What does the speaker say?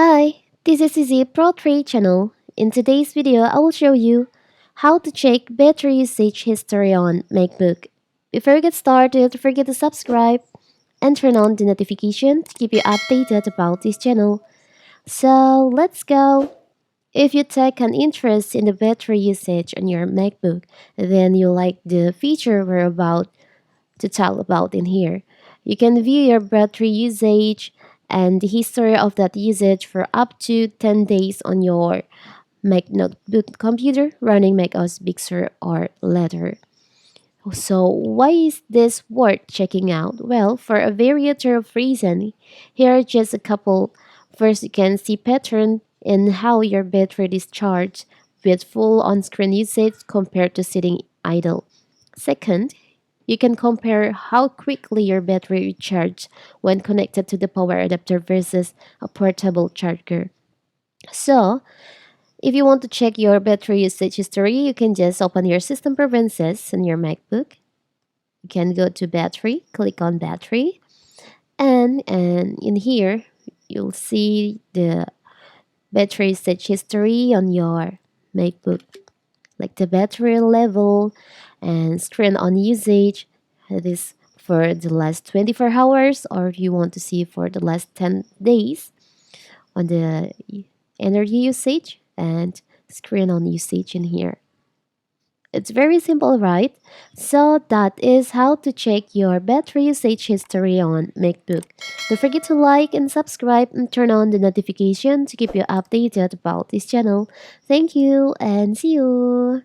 Hi, this is Izzy Pro 3 channel. In today's video, I will show you how to check battery usage history on MacBook. Before we get started, don't forget to subscribe and turn on the notification to keep you updated about this channel. So let's go. If you take an interest in the battery usage on your MacBook, then you like the feature we're about to talk about in here. You can view your battery usage and the history of that usage for up to 10 days on your Mac notebook computer running macOS Big Sur or later. So why is this worth checking out? Well, for a variety of reasons. Here are just a couple. First, you can see pattern in how your battery discharge with full on-screen usage compared to sitting idle. Second, you can compare how quickly your battery recharges when connected to the power adapter versus a portable charger. So, if you want to check your battery usage history, you can just open your system preferences on your MacBook. You can go to battery, click on battery, and in here you'll see the battery usage history on your MacBook, like the battery level and screen on usage. This for the last 24 hours, or if you want to see for the last 10 days on the energy usage and screen on usage in here. It's very simple, right? So that is how to check your battery usage history on MacBook. Don't forget to like and subscribe and turn on the notification to keep you updated about this channel. Thank you and see you.